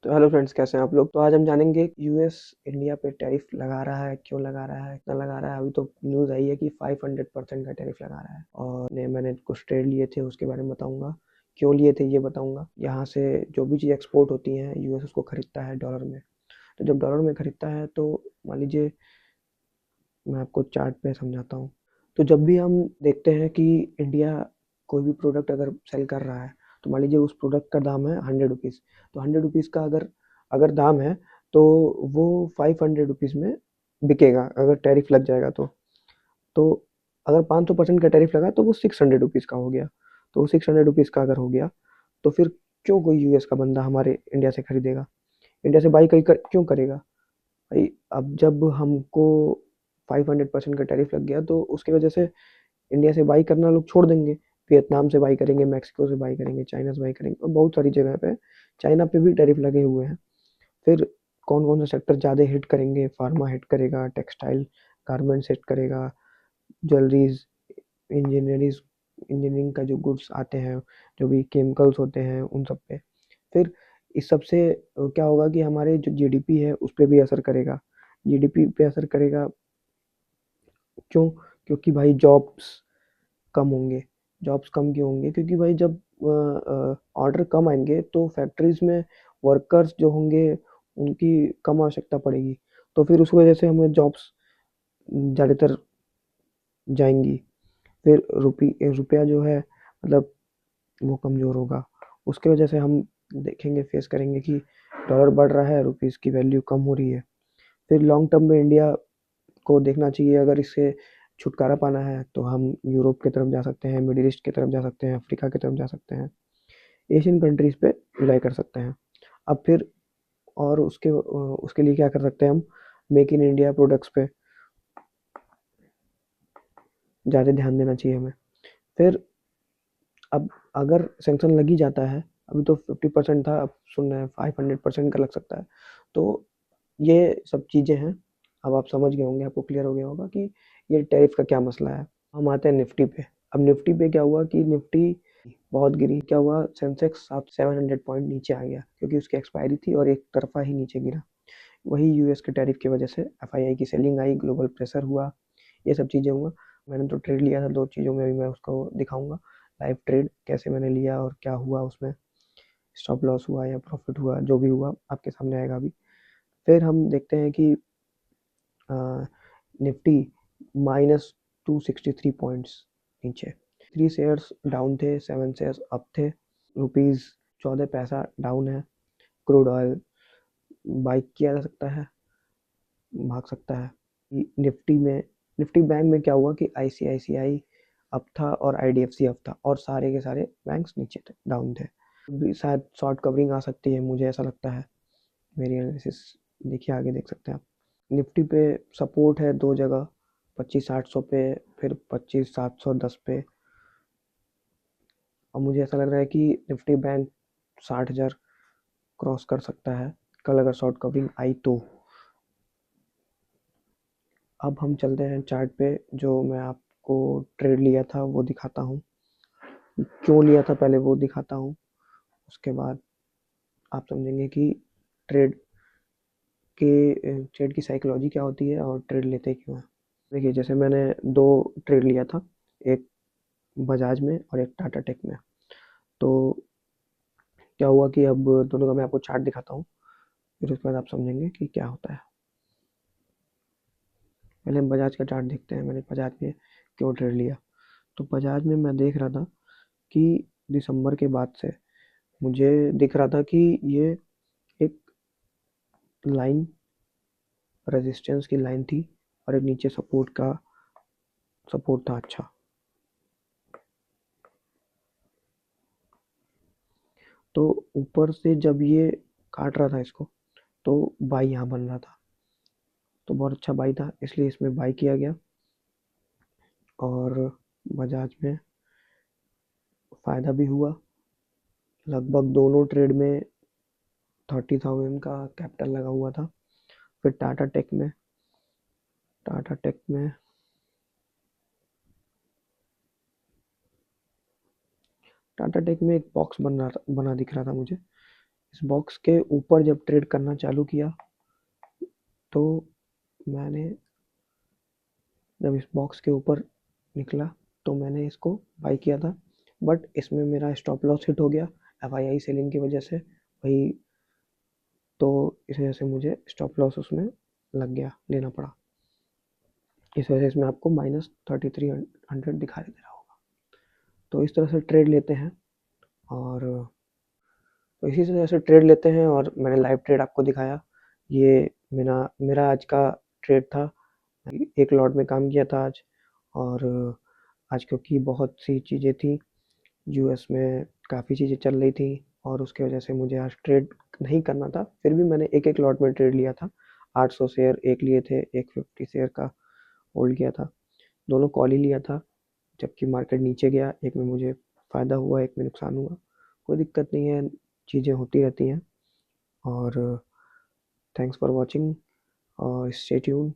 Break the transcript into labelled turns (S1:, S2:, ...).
S1: तो hello friends, कैसे हैं आप लोग। तो आज हम जानेंगे यूएस इंडिया पे टैरिफ लगा रहा है, क्यों लगा रहा है, कितना लगा रहा है। अभी तो न्यूज़ आई है कि 500% का टैरिफ लगा रहा है। और मैंने कुछ ट्रेड लिए थे, उसके बारे में बताऊंगा, क्यों लिए थे ये बताऊंगा। यहाँ से जो भी चीज़ एक्सपोर्ट होती है यूएस उसको खरीदता है डॉलर में। तो जब डॉलर में खरीदता है तो मान लीजिए, मैं आपको चार्ट पे समझाता हूँ। तो जब भी हम देखते हैं कि इंडिया कोई भी प्रोडक्ट अगर सेल कर रहा है, तो मान लीजिए उस प्रोडक्ट का दाम है 100 रुपीज़। तो 100 रुपीज़ का अगर अगर दाम है, तो वो 500 रुपीज़ में बिकेगा अगर टैरिफ लग जाएगा तो अगर 500% का टैरिफ लगा तो वो 600 रुपीज़ का हो गया। तो वो 600 रुपीज़ का अगर हो गया, तो फिर क्यों कोई यूएस का बंदा हमारे इंडिया से खरीदेगा, इंडिया से बाई क्यों करेगा भाई। अब जब हमको 500% का टैरिफ लग गया, तो उसकी वजह से इंडिया से बाई करना लोग छोड़ देंगे। वियतनाम से बाई करेंगे, मैक्सिको से बाई करेंगे, चाइना से बाई करेंगे, और बहुत सारी जगह पे चाइना पे भी टैरिफ लगे हुए हैं। फिर कौन कौन से सेक्टर ज़्यादा हिट करेंगे, फार्मा हिट करेगा, टेक्सटाइल गारमेंट्स हिट करेगा, ज्वेलरीज, इंजीनियरिंग इंजीनियरिंग का जो गुड्स आते हैं, जो भी केमिकल्स होते हैं, उन सब पे। फिर इस सब से क्या होगा कि हमारे जो जीडीपी है उस पर भी असर करेगा। जीडीपी पे असर करेगा क्यों? क्योंकि भाई जॉब्स कम होंगे। जॉब्स कम क्यों होंगे? क्योंकि भाई जब ऑर्डर कम आएंगे तो फैक्ट्रीज में वर्कर्स जो होंगे उनकी कम आवश्यकता पड़ेगी। तो फिर उस वजह से हमें जॉब्स ज़्यादातर जाएंगी। फिर रुपया जो है, मतलब वो कमज़ोर होगा। उसके वजह से हम देखेंगे, फेस करेंगे कि डॉलर बढ़ रहा है, रुपीज़ की वैल्यू कम हो रही है। फिर लॉन्ग टर्म में इंडिया को देखना चाहिए, अगर इससे छुटकारा पाना है तो हम यूरोप की तरफ जा सकते हैं, मिडिल ईस्ट की तरफ जा सकते हैं, अफ्रीका की तरफ जा सकते हैं, एशियन कंट्रीज़ पे रिलाई कर सकते हैं। अब फिर और उसके लिए क्या कर सकते हैं हम, मेक इन इंडिया प्रोडक्ट्स पे ज़्यादा ध्यान देना चाहिए हमें। फिर अब अगर सैंक्शन लग ही जाता है, अभी तो 50% था, अब सुन रहे हैं 500% का लग सकता है। तो ये सब चीज़ें हैं। अब आप समझ गए होंगे, आपको क्लियर हो गया होगा कि ये टैरिफ का क्या मसला है। हम आते हैं निफ्टी पे। अब निफ्टी पे क्या हुआ कि निफ्टी बहुत गिरी। क्या हुआ, सेंसेक्स 700 पॉइंट नीचे आ गया क्योंकि उसकी एक्सपायरी थी और एक तरफा ही नीचे गिरा। वही यूएस के टैरिफ की वजह से एफआईआई की सेलिंग आई, ग्लोबल प्रेशर हुआ, ये सब चीज़ें हुआ। मैंने तो ट्रेड लिया था दो चीज़ों में, भी मैं उसको दिखाऊंगा लाइव ट्रेड कैसे मैंने लिया और क्या हुआ उसमें, स्टॉप लॉस हुआ या प्रॉफिट हुआ, जो भी हुआ आपके सामने आएगा अभी। फिर हम देखते हैं कि निफ्टी -263 पॉइंट्स नीचे, 3 शेयर्स डाउन थे, 7 शेयर्स अप थे। ₹14 डाउन है। क्रूड ऑयल बाई किया जा सकता है, भाग सकता है। निफ्टी बैंक में क्या हुआ कि आईसीआईसीआई अप था और आईडीएफसी अप था, और सारे के सारे बैंक्स नीचे थे, डाउन थे। भी शायद शॉर्ट कवरिंग आ सकती है, मुझे ऐसा लगता है। मेरी एनालिसिस देखिए, आगे देख सकते हैं आप। निफ्टी पे सपोर्ट है दो जगह, 25,800 पे, फिर 25,710 पे। और मुझे ऐसा लग रहा है कि निफ्टी बैंक 60,000 क्रॉस कर सकता है कल, अगर शॉर्ट कवरिंग आई तो। अब हम चलते हैं चार्ट पे, जो मैं आपको ट्रेड लिया था वो दिखाता हूँ, क्यों लिया था पहले वो दिखाता हूँ। उसके बाद आप समझेंगे कि ट्रेड ट्रेड की साइकोलॉजी क्या होती है और ट्रेड लेते क्यों हैं। देखिए, जैसे मैंने दो ट्रेड लिया था, एक बजाज में और एक टाटा टेक में। तो क्या हुआ कि अब दोनों का मैं आपको चार्ट दिखाता हूँ, फिर उसके बाद आप समझेंगे कि क्या होता है। पहले हम बजाज का चार्ट देखते हैं, मैंने बजाज में क्यों ट्रेड लिया। तो बजाज में मैं देख रहा था कि दिसंबर के बाद से मुझे दिख रहा था कि ये एक लाइन, रेजिस्टेंस की लाइन थी, और एक नीचे सपोर्ट था अच्छा। तो ऊपर से जब ये काट रहा था इसको, तो बाई यहाँ बन रहा था, तो बहुत अच्छा बाई था, इसलिए इसमें बाई किया गया। और बजाज में फ़ायदा भी हुआ। लगभग दोनों ट्रेड में 30,000 का कैपिटल लगा हुआ था। फिर टाटा टेक में टाटा टेक में एक बॉक्स बना दिख रहा था मुझे। इस बॉक्स के ऊपर जब ट्रेड करना चालू किया तो मैंने जब इस बॉक्स के ऊपर निकला तो मैंने इसको बाई किया था, बट इसमें मेरा स्टॉप लॉस हिट हो गया FII सेलिंग की वजह से। वही तो इस वजह से मुझे स्टॉप लॉस उसमें लग गया, लेना पड़ा। इस वजह से इसमें आपको -3300 दिखाई दे रहा होगा। तो इस तरह से ट्रेड लेते हैं, और तो इसी तरह से ट्रेड लेते हैं। और मैंने लाइव ट्रेड आपको दिखाया। ये मेरा आज का ट्रेड था। एक लॉट में काम किया था आज। और आज क्योंकि बहुत सी चीज़ें थी, यूएस में काफ़ी चीज़ें चल रही थी, और उसकी वजह से मुझे आज ट्रेड नहीं करना था। फिर भी मैंने एक एक लॉट में ट्रेड लिया था। 800 शेयर एक लिए थे, एक 50 शेयर का होल्ड किया था। दोनों कॉल ही लिया था। जबकि मार्केट नीचे गया, एक में मुझे फ़ायदा हुआ, एक में नुकसान हुआ। कोई दिक्कत नहीं है, चीज़ें होती रहती हैं। और थैंक्स फॉर वॉचिंग, और स्टे ट्यून।